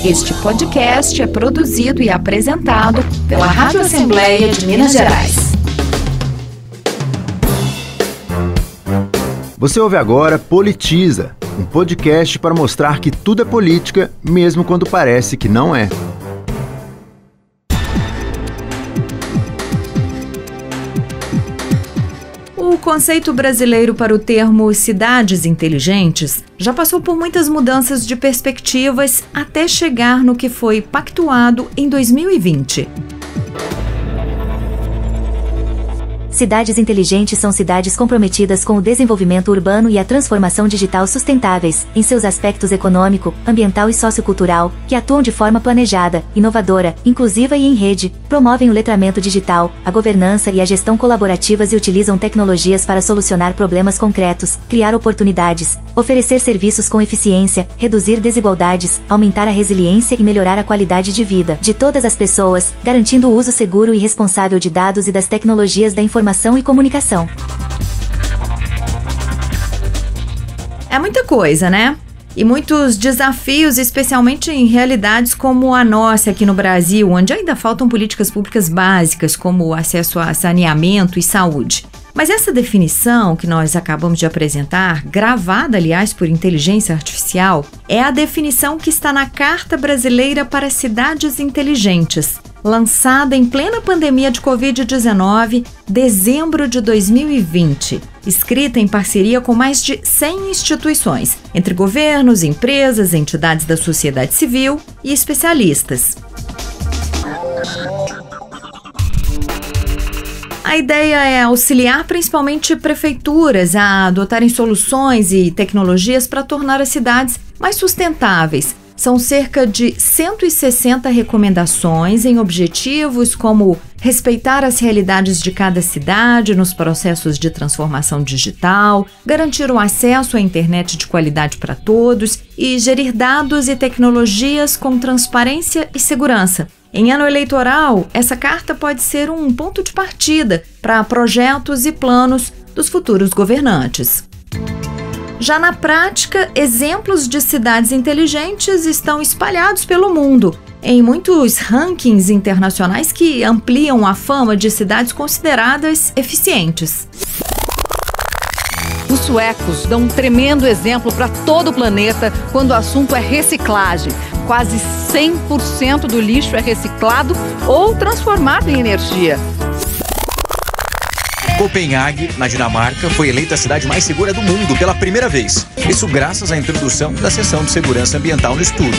Este podcast é produzido e apresentado pela Rádio Assembleia de Minas Gerais. Você ouve agora Politiza, um podcast para mostrar que tudo é política, mesmo quando parece que não é. O conceito brasileiro para o termo cidades inteligentes já passou por muitas mudanças de perspectivas até chegar no que foi pactuado em 2020. Cidades inteligentes são cidades comprometidas com o desenvolvimento urbano e a transformação digital sustentáveis, em seus aspectos econômico, ambiental e sociocultural, que atuam de forma planejada, inovadora, inclusiva e em rede, promovem o letramento digital, a governança e a gestão colaborativas e utilizam tecnologias para solucionar problemas concretos, criar oportunidades, oferecer serviços com eficiência, reduzir desigualdades, aumentar a resiliência e melhorar a qualidade de vida de todas as pessoas, garantindo o uso seguro e responsável de dados e das tecnologias da informação e comunicação. É muita coisa, né? E muitos desafios, especialmente em realidades como a nossa aqui no Brasil, onde ainda faltam políticas públicas básicas, como o acesso a saneamento e saúde. Mas essa definição que nós acabamos de apresentar, gravada, aliás, por inteligência artificial, é a definição que está na Carta Brasileira para Cidades Inteligentes, lançada em plena pandemia de Covid-19, dezembro de 2020, escrita em parceria com mais de 100 instituições, entre governos, empresas, entidades da sociedade civil e especialistas. A ideia é auxiliar principalmente prefeituras a adotarem soluções e tecnologias para tornar as cidades mais sustentáveis. São cerca de 160 recomendações em objetivos como respeitar as realidades de cada cidade nos processos de transformação digital, garantir o acesso à internet de qualidade para todos e gerir dados e tecnologias com transparência e segurança. Em ano eleitoral, essa carta pode ser um ponto de partida para projetos e planos dos futuros governantes. Já na prática, exemplos de cidades inteligentes estão espalhados pelo mundo, em muitos rankings internacionais que ampliam a fama de cidades consideradas eficientes. Os suecos dão um tremendo exemplo para todo o planeta quando o assunto é reciclagem. Quase 100% do lixo é reciclado ou transformado em energia. Copenhague, na Dinamarca, foi eleita a cidade mais segura do mundo pela primeira vez. Isso graças à introdução da seção de segurança ambiental no estudo.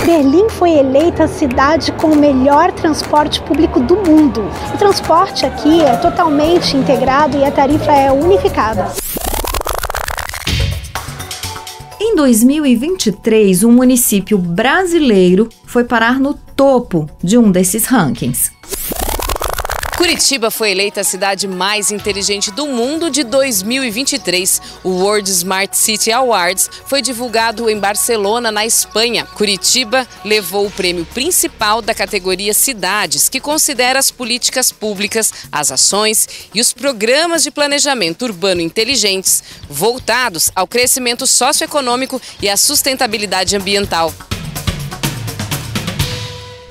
Berlim foi eleita a cidade com o melhor transporte público do mundo. O transporte aqui é totalmente integrado e a tarifa é unificada. Em 2023, um município brasileiro foi parar no topo de um desses rankings. Curitiba foi eleita a cidade mais inteligente do mundo de 2023. O World Smart City Awards foi divulgado em Barcelona, na Espanha. Curitiba levou o prêmio principal da categoria Cidades, que considera as políticas públicas, as ações e os programas de planejamento urbano inteligentes, voltados ao crescimento socioeconômico e à sustentabilidade ambiental.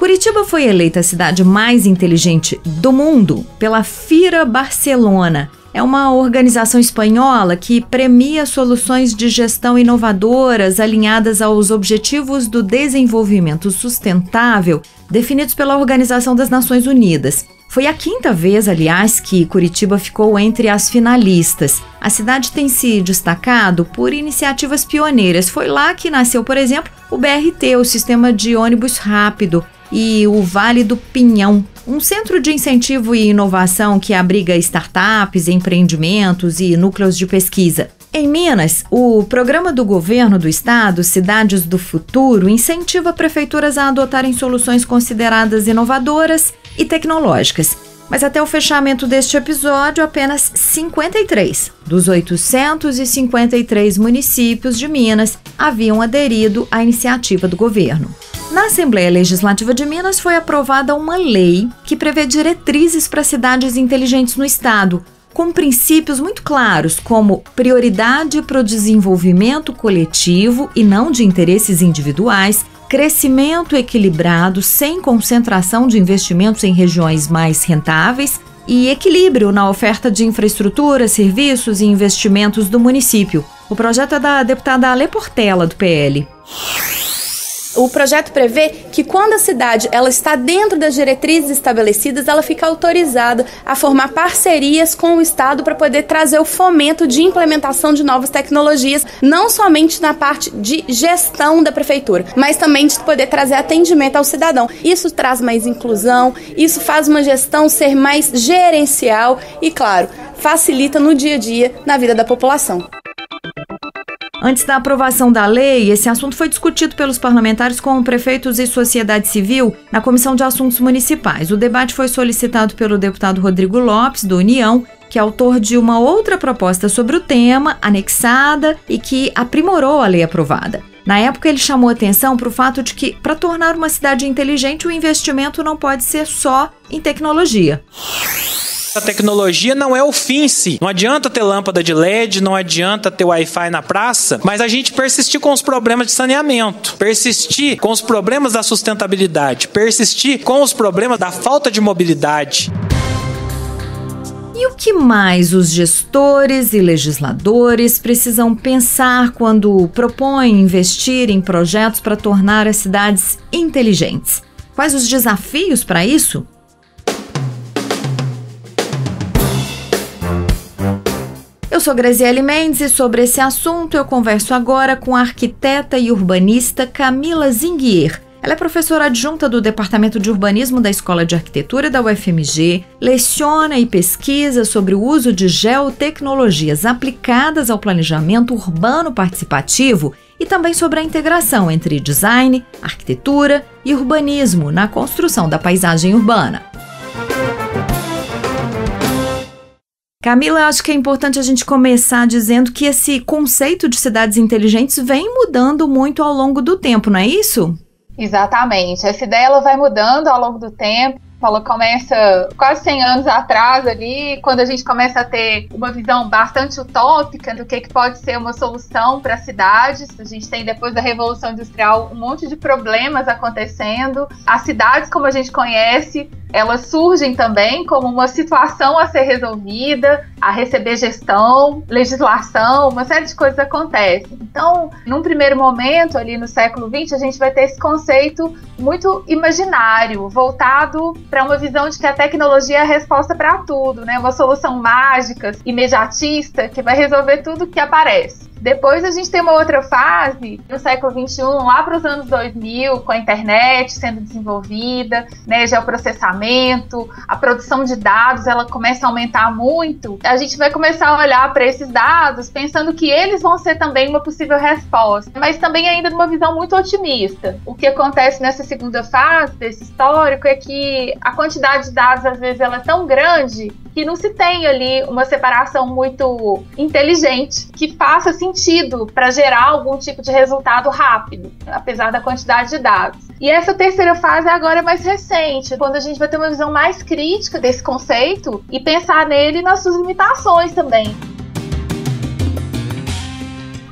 Curitiba foi eleita a cidade mais inteligente do mundo pela FIRA Barcelona. É uma organização espanhola que premia soluções de gestão inovadoras alinhadas aos Objetivos do Desenvolvimento Sustentável definidos pela Organização das Nações Unidas. Foi a quinta vez, aliás, que Curitiba ficou entre as finalistas. A cidade tem se destacado por iniciativas pioneiras. Foi lá que nasceu, por exemplo, o BRT, o Sistema de Ônibus Rápido, e o Vale do Pinhão, um centro de incentivo e inovação que abriga startups, empreendimentos e núcleos de pesquisa. Em Minas, o programa do governo do estado, Cidades do Futuro, incentiva prefeituras a adotarem soluções consideradas inovadoras e tecnológicas. Mas até o fechamento deste episódio, apenas 53 dos 853 municípios de Minas haviam aderido à iniciativa do governo. Na Assembleia Legislativa de Minas foi aprovada uma lei que prevê diretrizes para cidades inteligentes no estado. com princípios muito claros, como prioridade para o desenvolvimento coletivo e não de interesses individuais, crescimento equilibrado sem concentração de investimentos em regiões mais rentáveis e equilíbrio na oferta de infraestrutura, serviços e investimentos do município. O projeto é da deputada Ale Portela, do PL. O projeto prevê que quando a cidade ela está dentro das diretrizes estabelecidas, ela fica autorizada a formar parcerias com o Estado para poder trazer o fomento de implementação de novas tecnologias, não somente na parte de gestão da prefeitura, mas também de poder trazer atendimento ao cidadão. Isso traz mais inclusão, isso faz uma gestão ser mais gerencial e, claro, facilita no dia a dia na vida da população. Antes da aprovação da lei, esse assunto foi discutido pelos parlamentares com prefeitos e sociedade civil na Comissão de Assuntos Municipais. O debate foi solicitado pelo deputado Rodrigo Lopes, do União, que é autor de uma outra proposta sobre o tema, anexada e que aprimorou a lei aprovada. Na época, ele chamou atenção para o fato de que, para tornar uma cidade inteligente, o investimento não pode ser só em tecnologia. A tecnologia não é o fim em si. Não adianta ter lâmpada de LED, não adianta ter Wi-Fi na praça, mas a gente persistir com os problemas de saneamento, persistir com os problemas da sustentabilidade, persistir com os problemas da falta de mobilidade. E o que mais os gestores e legisladores precisam pensar quando propõem investir em projetos para tornar as cidades inteligentes? Quais os desafios para isso? Eu sou Graziele Mendes e sobre esse assunto eu converso agora com a arquiteta e urbanista Camila Zinguier. Ela é professora adjunta do Departamento de Urbanismo da Escola de Arquitetura da UFMG, leciona e pesquisa sobre o uso de geotecnologias aplicadas ao planejamento urbano participativo e também sobre a integração entre design, arquitetura e urbanismo na construção da paisagem urbana. Camila, acho que é importante a gente começar dizendo que esse conceito de cidades inteligentes vem mudando muito ao longo do tempo, não é isso? Exatamente. Essa ideia ela vai mudando ao longo do tempo. Ela começa quase 100 anos atrás ali, quando a gente começa a ter uma visão bastante utópica do que pode ser uma solução para as cidades. A gente tem, depois da Revolução Industrial, um monte de problemas acontecendo. As cidades, como a gente conhece, elas surgem também como uma situação a ser resolvida, a receber gestão, legislação, uma série de coisas acontecem. Então, num primeiro momento, ali no século XX, a gente vai ter esse conceito muito imaginário, voltado para uma visão de que a tecnologia é a resposta para tudo, né? Uma solução mágica, imediatista, que vai resolver tudo que aparece. Depois a gente tem uma outra fase, no século XXI, lá para os anos 2000, com a internet sendo desenvolvida, né, geoprocessamento, a produção de dados, ela começa a aumentar muito. A gente vai começar a olhar para esses dados pensando que eles vão ser também uma possível resposta, mas também ainda numa visão muito otimista. O que acontece nessa segunda fase desse histórico é que a quantidade de dados, às vezes, ela é tão grande que não se tem ali uma separação muito inteligente que faça sentido para gerar algum tipo de resultado rápido, apesar da quantidade de dados. E essa terceira fase agora é mais recente, quando a gente vai ter uma visão mais crítica desse conceito e pensar nele nas suas limitações também.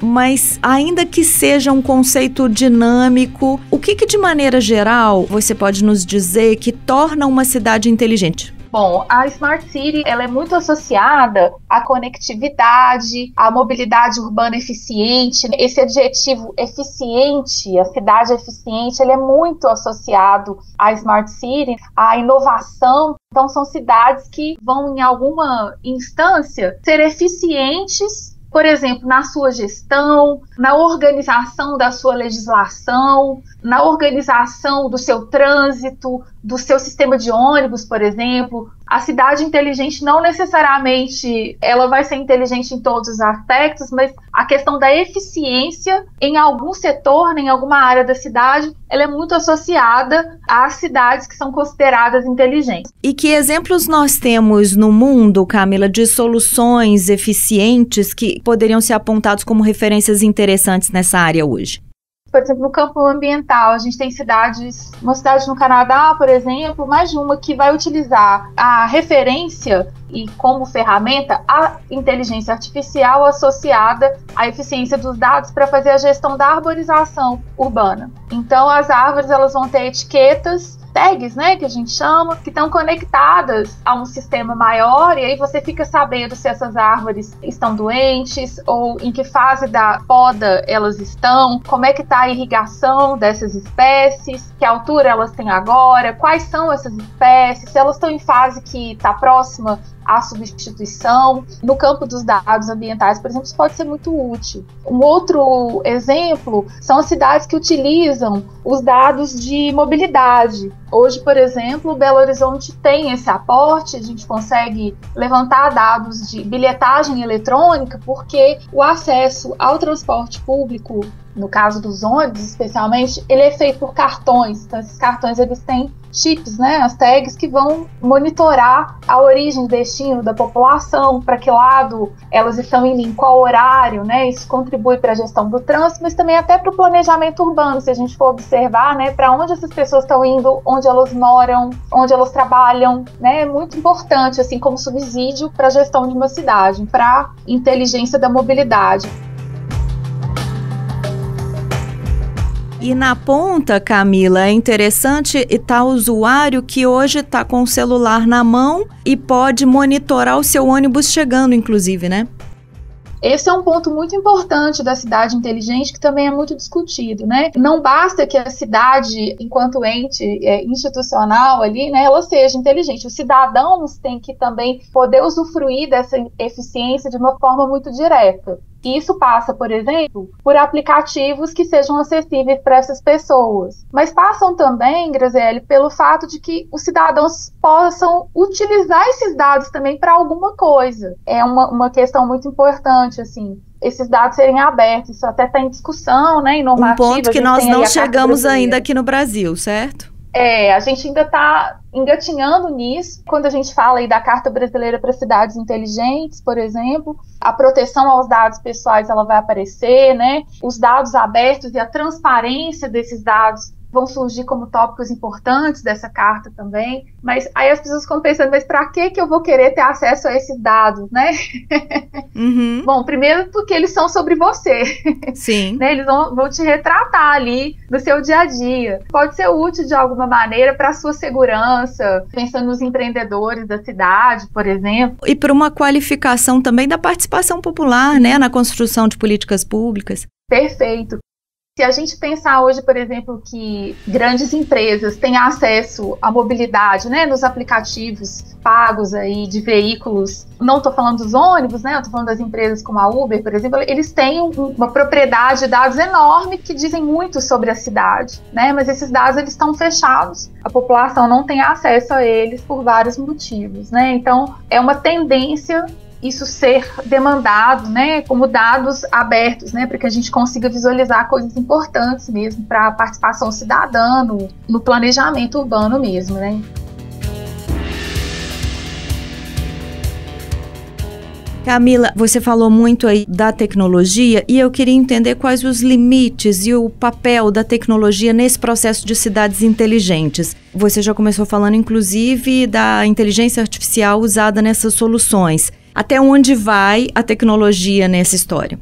Mas ainda que seja um conceito dinâmico, o que de maneira geral você pode nos dizer que torna uma cidade inteligente? Bom, a Smart City ela é muito associada à conectividade, à mobilidade urbana eficiente. Esse adjetivo eficiente, a cidade eficiente, ele é muito associado à Smart City, à inovação. Então, são cidades que vão, em alguma instância, ser eficientes, por exemplo, na sua gestão, na organização da sua legislação, na organização do seu trânsito, do seu sistema de ônibus, por exemplo. A cidade inteligente não necessariamente ela vai ser inteligente em todos os aspectos, mas a questão da eficiência em algum setor, em alguma área da cidade, ela é muito associada às cidades que são consideradas inteligentes. E que exemplos nós temos no mundo, Camila, de soluções eficientes que poderiam ser apontados como referências interessantes nessa área hoje? Por exemplo, no campo ambiental, a gente tem uma cidade no Canadá, por exemplo, mais de uma que vai utilizar a referência e como ferramenta a inteligência artificial associada à eficiência dos dados para fazer a gestão da arborização urbana. Então, as árvores elas vão ter etiquetas, tags, né, que a gente chama, que estão conectadas a um sistema maior, e aí você fica sabendo se essas árvores estão doentes ou em que fase da poda elas estão, como é que está a irrigação dessas espécies, que altura elas têm agora, quais são essas espécies, se elas estão em fase que está próxima à substituição. No campo dos dados ambientais, por exemplo, isso pode ser muito útil. Um outro exemplo são as cidades que utilizam os dados de mobilidade. Hoje, por exemplo, Belo Horizonte tem esse aporte, a gente consegue levantar dados de bilhetagem eletrônica, porque o acesso ao transporte público, no caso dos ônibus especialmente, ele é feito por cartões. Então, esses cartões eles têm chips, né, as tags que vão monitorar a origem e destino da população, para que lado elas estão indo, em qual horário, né, isso contribui para a gestão do trânsito, mas também até para o planejamento urbano, se a gente for observar, né, para onde essas pessoas estão indo, onde elas moram, onde elas trabalham, né, é muito importante, assim, como subsídio para a gestão de uma cidade, para a inteligência da mobilidade. E na ponta, Camila, é interessante estar o usuário que hoje está com o celular na mão e pode monitorar o seu ônibus chegando, inclusive, né? Esse é um ponto muito importante da cidade inteligente, que também é muito discutido, né? Não basta que a cidade, enquanto ente institucional ali, né, ela seja inteligente. Os cidadãos têm que também poder usufruir dessa eficiência de uma forma muito direta. E isso passa, por exemplo, por aplicativos que sejam acessíveis para essas pessoas. Mas passam também, Graziele, pelo fato de que os cidadãos possam utilizar esses dados também para alguma coisa. É uma questão muito importante, assim, esses dados serem abertos. Isso até está em discussão, né, em normativa. Um ponto que nós não chegamos ainda aqui no Brasil, certo? A gente ainda está engatinhando nisso. Quando a gente fala aí da Carta Brasileira para Cidades Inteligentes, por exemplo, a proteção aos dados pessoais ela vai aparecer, né? Os dados abertos e a transparência desses dados vão surgir como tópicos importantes dessa carta também. Mas aí as pessoas ficam pensando, mas para que eu vou querer ter acesso a esses dados, né? Uhum. Bom, primeiro porque eles são sobre você. Sim. Né? Eles vão te retratar ali no seu dia a dia. Pode ser útil de alguma maneira para a sua segurança, pensando nos empreendedores da cidade, por exemplo. E para uma qualificação também da participação popular, né, na construção de políticas públicas. Perfeito. Se a gente pensar hoje, por exemplo, que grandes empresas têm acesso à mobilidade, né, nos aplicativos pagos aí de veículos, não estou falando dos ônibus, né, eu estou falando das empresas como a Uber, por exemplo, eles têm uma propriedade de dados enorme que dizem muito sobre a cidade, né, mas esses dados eles estão fechados, a população não tem acesso a eles por vários motivos, né, então é uma tendência isso ser demandado, né, como dados abertos, né, para que a gente consiga visualizar coisas importantes mesmo para a participação cidadã no planejamento urbano mesmo, né. Camila, você falou muito aí da tecnologia e eu queria entender quais os limites e o papel da tecnologia nesse processo de cidades inteligentes. Você já começou falando, inclusive, da inteligência artificial usada nessas soluções. Até onde vai a tecnologia nessa história?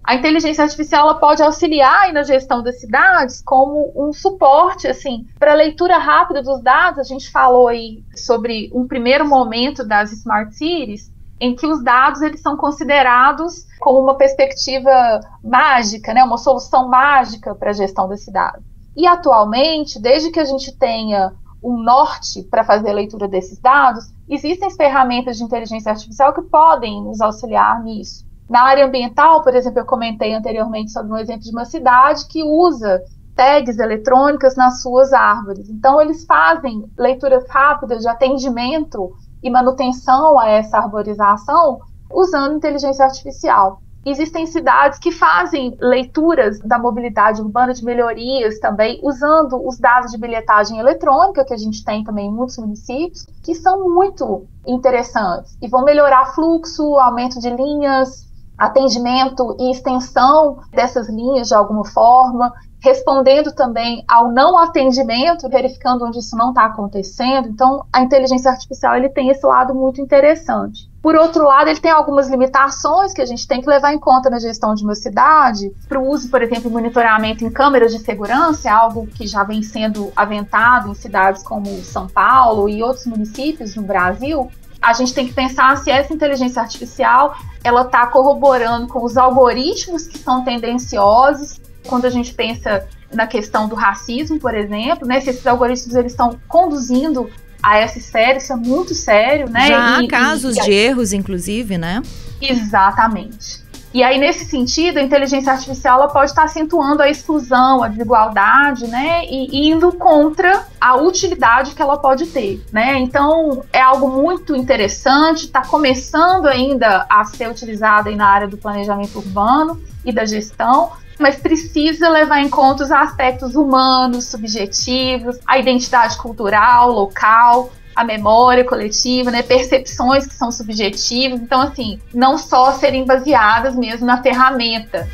A inteligência artificial ela pode auxiliar aí na gestão das cidades como um suporte assim, para a leitura rápida dos dados. A gente falou aí sobre um primeiro momento das Smart Cities, em que os dados eles são considerados como uma perspectiva mágica, né, uma solução mágica para a gestão da cidade. E atualmente, desde que a gente tenha um norte para fazer a leitura desses dados, existem ferramentas de inteligência artificial que podem nos auxiliar nisso. Na área ambiental, por exemplo, eu comentei anteriormente sobre um exemplo de uma cidade que usa tags eletrônicas nas suas árvores. Então, eles fazem leituras rápidas de atendimento e manutenção a essa arborização usando inteligência artificial. Existem cidades que fazem leituras da mobilidade urbana, de melhorias também, usando os dados de bilhetagem eletrônica, que a gente tem também em muitos municípios, que são muito interessantes e vão melhorar fluxo, aumento de linhas, atendimento e extensão dessas linhas de alguma forma, respondendo também ao não atendimento, verificando onde isso não está acontecendo. Então, a inteligência artificial ele tem esse lado muito interessante. Por outro lado, ele tem algumas limitações que a gente tem que levar em conta na gestão de uma cidade, para o uso, por exemplo, em monitoramento em câmeras de segurança, algo que já vem sendo aventado em cidades como São Paulo e outros municípios no Brasil. A gente tem que pensar se essa inteligência artificial ela está corroborando com os algoritmos que são tendenciosos. Quando a gente pensa na questão do racismo, por exemplo, né, se esses algoritmos eles estão conduzindo a essa esfera, isso é muito sério, né? Já há casos de erros, inclusive, né? Exatamente. E aí, nesse sentido, a inteligência artificial ela pode estar acentuando a exclusão, a desigualdade, né? E indo contra a utilidade que ela pode ter, né? Então, é algo muito interessante, está começando ainda a ser utilizado aí na área do planejamento urbano e da gestão, mas precisa levar em conta os aspectos humanos, subjetivos, a identidade cultural, local, a memória coletiva, né, percepções que são subjetivas. Então, assim, não só serem baseadas mesmo na ferramenta.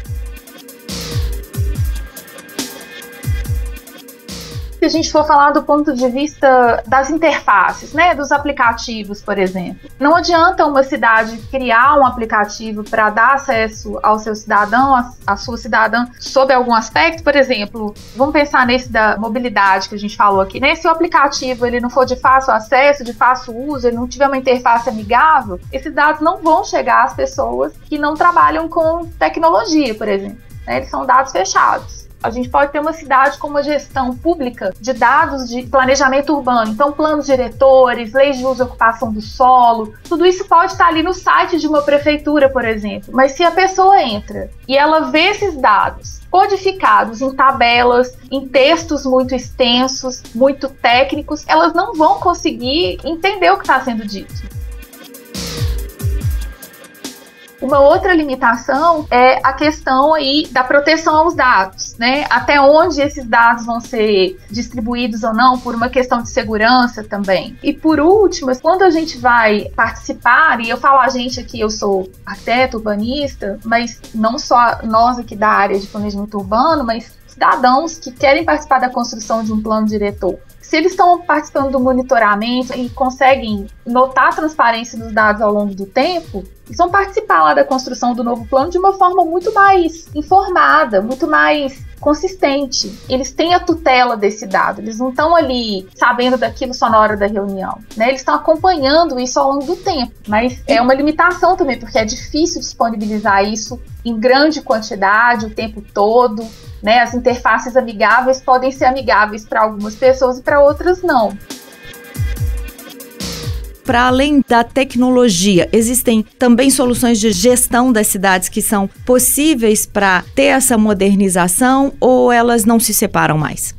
Se a gente for falar do ponto de vista das interfaces, né, dos aplicativos, por exemplo, não adianta uma cidade criar um aplicativo para dar acesso ao seu cidadão, à sua cidadã, sob algum aspecto. Por exemplo, vamos pensar nesse da mobilidade que a gente falou aqui, né? Se o aplicativo ele não for de fácil acesso, de fácil uso, ele não tiver uma interface amigável, esses dados não vão chegar às pessoas que não trabalham com tecnologia, por exemplo, né? Eles são dados fechados. A gente pode ter uma cidade com uma gestão pública de dados de planejamento urbano, então planos diretores, leis de uso e ocupação do solo, tudo isso pode estar ali no site de uma prefeitura, por exemplo. Mas se a pessoa entra e ela vê esses dados codificados em tabelas, em textos muito extensos, muito técnicos, elas não vão conseguir entender o que está sendo dito. Uma outra limitação é a questão aí da proteção aos dados, né? Até onde esses dados vão ser distribuídos ou não, por uma questão de segurança também. E por último, quando a gente vai participar, e eu falo a gente aqui, eu sou arquiteto, urbanista, mas não só nós aqui da área de planejamento urbano, mas cidadãos que querem participar da construção de um plano diretor. Se eles estão participando do monitoramento e conseguem notar a transparência dos dados ao longo do tempo, eles vão participar lá da construção do novo plano de uma forma muito mais informada, muito mais consistente. Eles têm a tutela desse dado, eles não estão ali sabendo daquilo só na hora da reunião, né? Eles estão acompanhando isso ao longo do tempo, mas é uma limitação também, porque é difícil disponibilizar isso em grande quantidade o tempo todo, né? As interfaces amigáveis podem ser amigáveis para algumas pessoas e para outras não. Para além da tecnologia, existem também soluções de gestão das cidades que são possíveis para ter essa modernização, ou elas não se separam mais?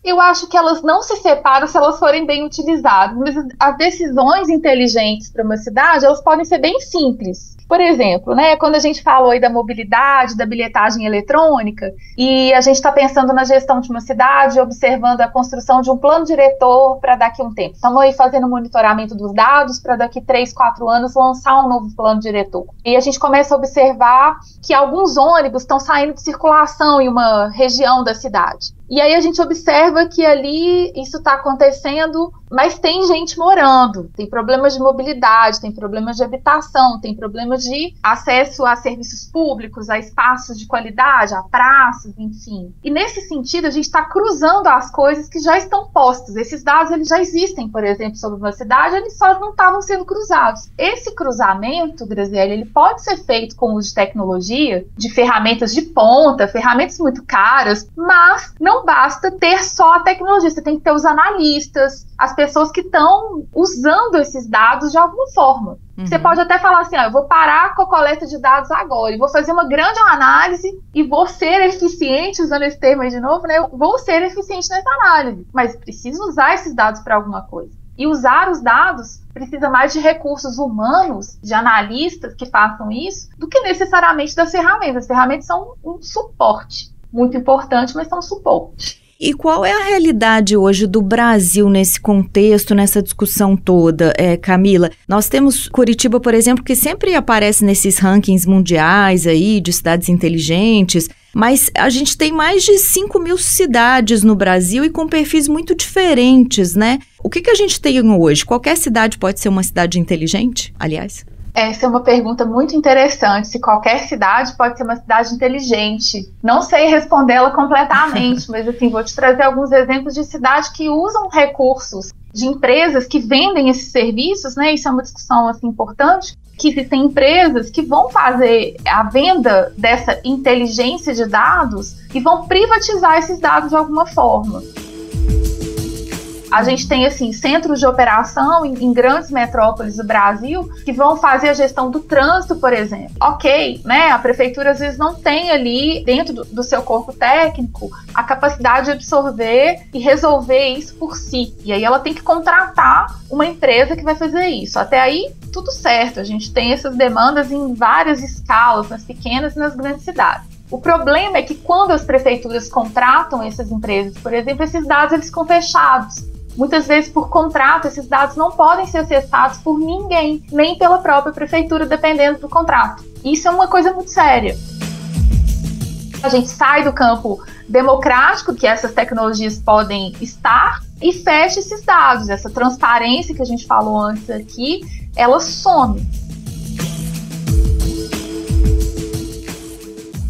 Eu acho que elas não se separam se elas forem bem utilizadas, mas as decisões inteligentes para uma cidade, elas podem ser bem simples. Por exemplo, né, quando a gente falou aí da mobilidade, da bilhetagem eletrônica, e a gente está pensando na gestão de uma cidade, observando a construção de um plano diretor para daqui a um tempo. Estamos aí fazendo monitoramento dos dados para daqui 3, 4 anos lançar um novo plano diretor. E a gente começa a observar que alguns ônibus estão saindo de circulação em uma região da cidade. E aí a gente observa que ali isso está acontecendo, mas tem gente morando, tem problemas de mobilidade, tem problemas de habitação, tem problemas de acesso a serviços públicos, a espaços de qualidade, a praças, enfim. E nesse sentido a gente está cruzando as coisas que já estão postas. Esses dados eles já existem, por exemplo, sobre uma cidade, eles só não estavam sendo cruzados. Esse cruzamento, Graziele, ele pode ser feito com o uso de tecnologia, de ferramentas de ponta, ferramentas muito caras, mas não basta ter só a tecnologia, você tem que ter os analistas, as pessoas que estão usando esses dados de alguma forma. Você pode até falar assim, eu vou parar com a coleta de dados agora, e vou fazer uma grande análise e vou ser eficiente, usando esse termo aí de novo, né? Eu vou ser eficiente nessa análise, mas preciso usar esses dados para alguma coisa. E usar os dados precisa mais de recursos humanos, de analistas que façam isso, do que necessariamente das ferramentas. As ferramentas são um suporte muito importante, mas são suporte. E qual é a realidade hoje do Brasil nesse contexto, nessa discussão toda, Camila? Nós temos Curitiba, por exemplo, que sempre aparece nesses rankings mundiais aí de cidades inteligentes, mas a gente tem mais de 5.000 cidades no Brasil e com perfis muito diferentes, né? O que a gente tem hoje? Qualquer cidade pode ser uma cidade inteligente, aliás? Essa é uma pergunta muito interessante, se qualquer cidade pode ser uma cidade inteligente. Não sei respondê-la completamente, mas assim, vou te trazer alguns exemplos de cidades que usam recursos de empresas que vendem esses serviços, né? Isso é uma discussão assim, importante, que existem empresas que vão fazer a venda dessa inteligência de dados e vão privatizar esses dados de alguma forma. A gente tem, assim, centros de operação em grandes metrópoles do Brasil que vão fazer a gestão do trânsito, por exemplo. Ok, né? A prefeitura às vezes não tem ali, dentro do seu corpo técnico, a capacidade de absorver e resolver isso por si. E aí ela tem que contratar uma empresa que vai fazer isso. Até aí, tudo certo. A gente tem essas demandas em várias escalas, nas pequenas e nas grandes cidades. O problema é que quando as prefeituras contratam essas empresas, por exemplo, esses dados eles ficam fechados. Muitas vezes, por contrato, esses dados não podem ser acessados por ninguém, nem pela própria prefeitura, dependendo do contrato. Isso é uma coisa muito séria. A gente sai do campo democrático, que essas tecnologias podem estar, e fecha esses dados. Essa transparência que a gente falou antes aqui, ela some.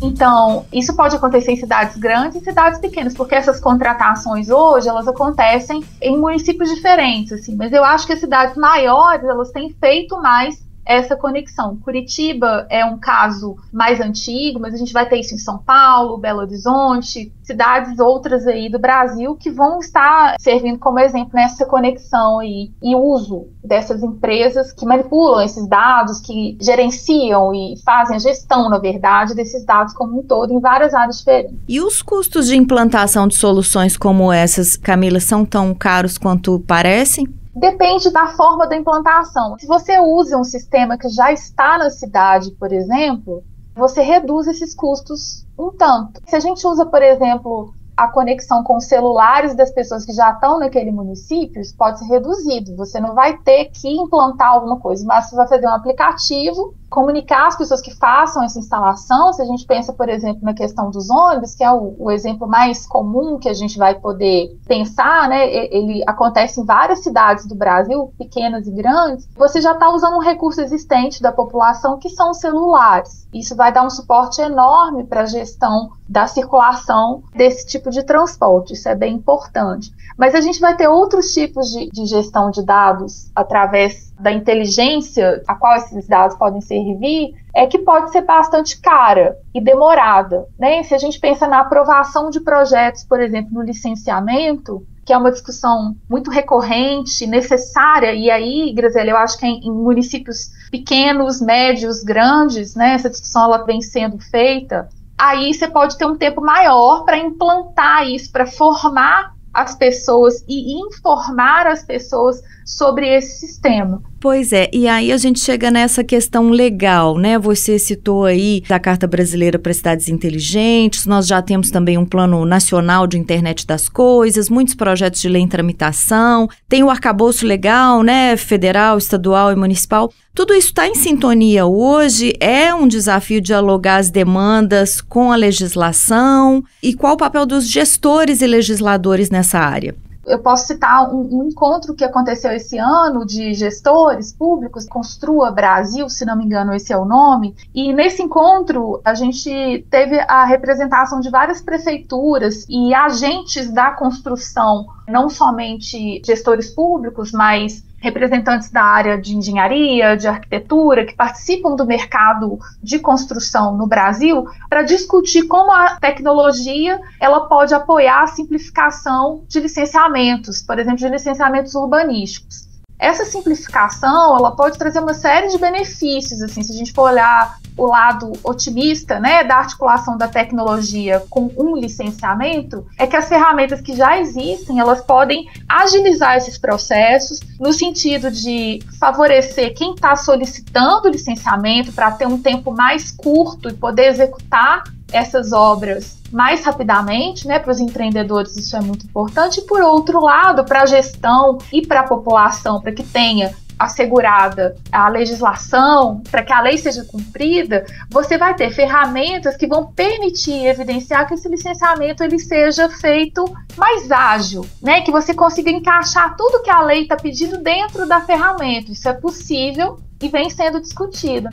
Então, isso pode acontecer em cidades grandes e cidades pequenas, porque essas contratações hoje, elas acontecem em municípios diferentes, assim, mas eu acho que as cidades maiores, elas têm feito mais essa conexão. Curitiba é um caso mais antigo, mas a gente vai ter isso em São Paulo, Belo Horizonte, cidades outras aí do Brasil que vão estar servindo como exemplo nessa conexão e uso dessas empresas que manipulam esses dados, que gerenciam e fazem a gestão, na verdade, desses dados como um todo em várias áreas diferentes. E os custos de implantação de soluções como essas, Camila, são tão caros quanto parecem? Depende da forma da implantação. Se você usa um sistema que já está na cidade, por exemplo, você reduz esses custos um tanto. Se a gente usa, por exemplo, a conexão com os celulares das pessoas que já estão naquele município, isso pode ser reduzido. Você não vai ter que implantar alguma coisa, mas você vai fazer um aplicativo, comunicar as pessoas que façam essa instalação. Se a gente pensa, por exemplo, na questão dos ônibus, que é o exemplo mais comum que a gente vai poder pensar, né? Ele acontece em várias cidades do Brasil, pequenas e grandes. Você já está usando um recurso existente da população, que são os celulares. Isso vai dar um suporte enorme para a gestão da circulação desse tipo de transporte. Isso é bem importante. Mas a gente vai ter outros tipos de gestão de dados através da inteligência a qual esses dados podem servir, que pode ser bastante cara e demorada, né? Se a gente pensa na aprovação de projetos, por exemplo, no licenciamento, que é uma discussão muito recorrente, necessária, e aí, Graziela, eu acho que em municípios pequenos, médios, grandes, né, essa discussão ela vem sendo feita, aí você pode ter um tempo maior para implantar isso, para formar as pessoas e informar as pessoas sobre esse sistema. Pois é, e aí a gente chega nessa questão legal, né? Você citou aí a Carta Brasileira para Cidades Inteligentes, nós já temos também um Plano Nacional de Internet das Coisas, muitos projetos de lei em tramitação, tem o arcabouço legal, né? Federal, estadual e municipal. Tudo isso está em sintonia hoje? É um desafio dialogar as demandas com a legislação? E qual o papel dos gestores e legisladores nessa área? Eu posso citar um encontro que aconteceu esse ano de gestores públicos, Construa Brasil, se não me engano esse é o nome, e nesse encontro a gente teve a representação de várias prefeituras e agentes da construção, não somente gestores públicos, mas representantes da área de engenharia, de arquitetura, que participam do mercado de construção no Brasil, para discutir como a tecnologia ela pode apoiar a simplificação de licenciamentos, por exemplo, de licenciamentos urbanísticos. Essa simplificação ela pode trazer uma série de benefícios, assim, se a gente for olhar o lado otimista, né, da articulação da tecnologia com um licenciamento, é que as ferramentas que já existem, elas podem agilizar esses processos no sentido de favorecer quem está solicitando licenciamento para ter um tempo mais curto e poder executar essas obras mais rapidamente, né? Para os empreendedores isso é muito importante. E por outro lado, para a gestão e para a população, para que tenha assegurada a legislação, para que a lei seja cumprida, você vai ter ferramentas que vão permitir evidenciar que esse licenciamento ele seja feito mais ágil, né? Que você consiga encaixar tudo que a lei está pedindo dentro da ferramenta. Isso é possível e vem sendo discutido.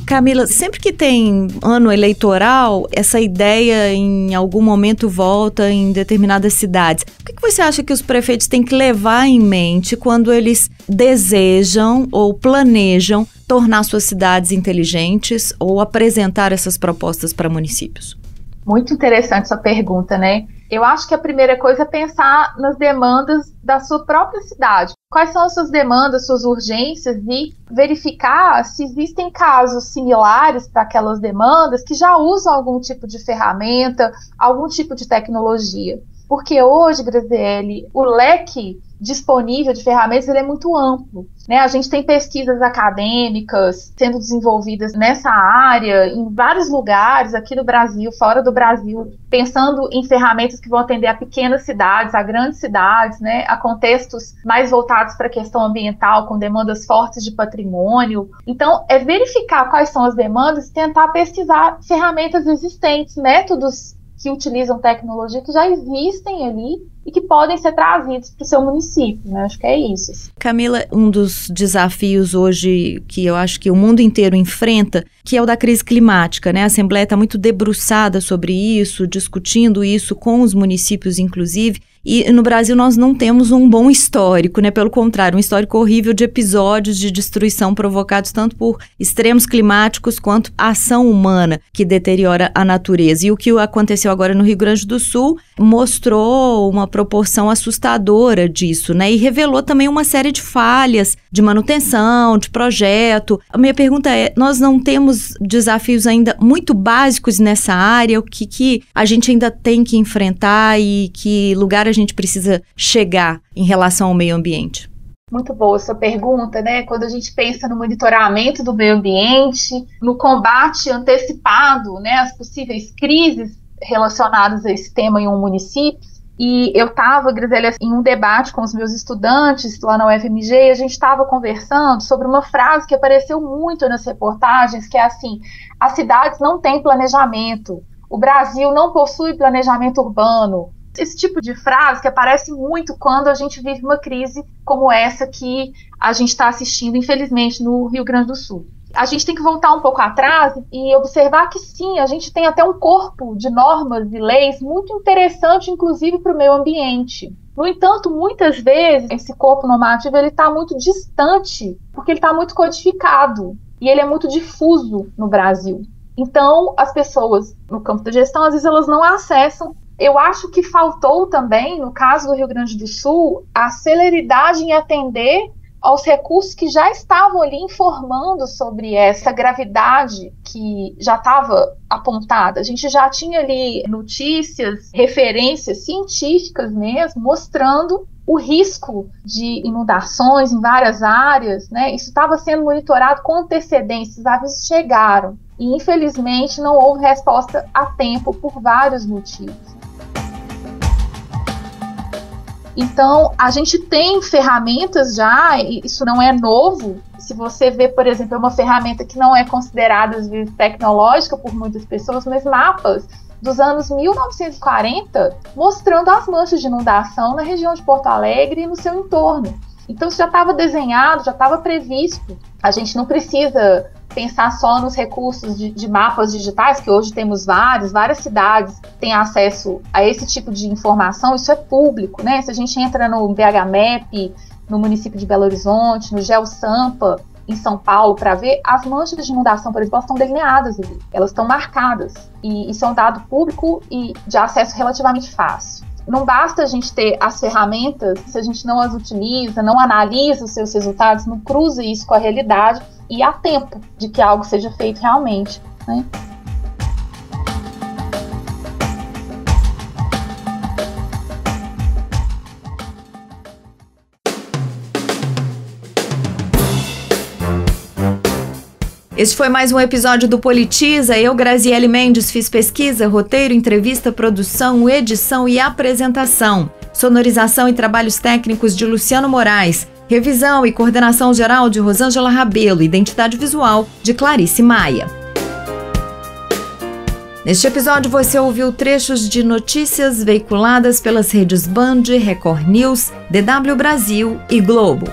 Camila, sempre que tem ano eleitoral, essa ideia em algum momento volta em determinadas cidades. O que você acha que os prefeitos têm que levar em mente quando eles desejam ou planejam tornar suas cidades inteligentes ou apresentar essas propostas para municípios? Muito interessante essa pergunta, né? Eu acho que a primeira coisa é pensar nas demandas da sua própria cidade. Quais são as suas demandas, suas urgências e verificar se existem casos similares para aquelas demandas que já usam algum tipo de ferramenta, algum tipo de tecnologia. Porque hoje, Graziele, o leque disponível de ferramentas ele é muito amplo, né? A gente tem pesquisas acadêmicas sendo desenvolvidas nessa área em vários lugares, aqui no Brasil, fora do Brasil, pensando em ferramentas que vão atender a pequenas cidades, a grandes cidades, né? A contextos mais voltados para a questão ambiental, com demandas fortes de patrimônio. Então, é verificar quais são as demandas e tentar pesquisar ferramentas existentes, métodos que utilizam tecnologia que já existem ali e que podem ser trazidos para o seu município, né? Acho que é isso. Camila, um dos desafios hoje que eu acho que o mundo inteiro enfrenta, que é o da crise climática, né? A Assembleia está muito debruçada sobre isso, discutindo isso com os municípios, inclusive. E no Brasil nós não temos um bom histórico, né? Pelo contrário, um histórico horrível de episódios de destruição provocados tanto por extremos climáticos quanto a ação humana que deteriora a natureza. E o que aconteceu agora no Rio Grande do Sul mostrou uma proporção assustadora disso, né? E revelou também uma série de falhas de manutenção, de projeto. A minha pergunta é, nós não temos desafios ainda muito básicos nessa área? O que a gente ainda tem que enfrentar e que lugar a gente precisa chegar em relação ao meio ambiente? Muito boa essa pergunta, né? Quando a gente pensa no monitoramento do meio ambiente, no combate antecipado, né, às possíveis crises relacionadas a esse tema em um município. E eu estava, Graziele, em um debate com os meus estudantes lá na UFMG, e a gente estava conversando sobre uma frase que apareceu muito nas reportagens, que é assim: as cidades não têm planejamento, o Brasil não possui planejamento urbano. Esse tipo de frase que aparece muito quando a gente vive uma crise como essa que a gente está assistindo, infelizmente, no Rio Grande do Sul. A gente tem que voltar um pouco atrás e observar que sim, a gente tem até um corpo de normas e leis muito interessante, inclusive para o meio ambiente. No entanto, muitas vezes, esse corpo normativo está muito distante, porque ele está muito codificado e ele é muito difuso no Brasil. Então, as pessoas no campo da gestão, às vezes, elas não acessam. Eu acho que faltou também, no caso do Rio Grande do Sul, a celeridade em atender aos recursos que já estavam ali informando sobre essa gravidade que já estava apontada. A gente já tinha ali notícias, referências científicas mesmo, mostrando o risco de inundações em várias áreas, né? Isso estava sendo monitorado com antecedência, os avisos chegaram. E, infelizmente, não houve resposta a tempo por vários motivos. Então, a gente tem ferramentas já, e isso não é novo. Se você vê, por exemplo, uma ferramenta que não é considerada, às vezes, tecnológica por muitas pessoas, mas mapas dos anos 1940, mostrando as manchas de inundação na região de Porto Alegre e no seu entorno. Então, isso já estava desenhado, já estava previsto. A gente não precisa pensar só nos recursos de mapas digitais, que hoje temos várias cidades têm acesso a esse tipo de informação, isso é público, né? Se a gente entra no BHMAP, no município de Belo Horizonte, no GeoSampa, em São Paulo, para ver, as manchas de inundação, por exemplo, elas estão delineadas ali, elas estão marcadas, e isso é um dado público e de acesso relativamente fácil. Não basta a gente ter as ferramentas, se a gente não as utiliza, não analisa os seus resultados, não cruza isso com a realidade, e há tempo de que algo seja feito realmente, né? Este foi mais um episódio do Politiza. Eu, Graziele Mendes, fiz pesquisa, roteiro, entrevista, produção, edição e apresentação. Sonorização e trabalhos técnicos de Luciano Moraes. Revisão e coordenação geral de Rosângela Rabelo. Identidade visual de Clarice Maia. Neste episódio você ouviu trechos de notícias veiculadas pelas redes Band, Record News, DW Brasil e Globo.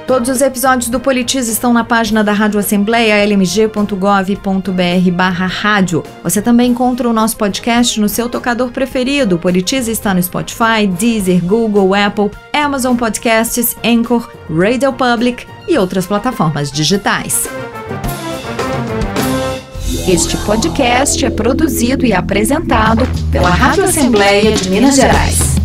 Todos os episódios do Politiza estão na página da Rádio Assembleia, lmg.gov.br/rádio. Você também encontra o nosso podcast no seu tocador preferido. O Politiza está no Spotify, Deezer, Google, Apple, Amazon Podcasts, Anchor, Radio Public e outras plataformas digitais. Este podcast é produzido e apresentado pela Rádio Assembleia de Minas Gerais.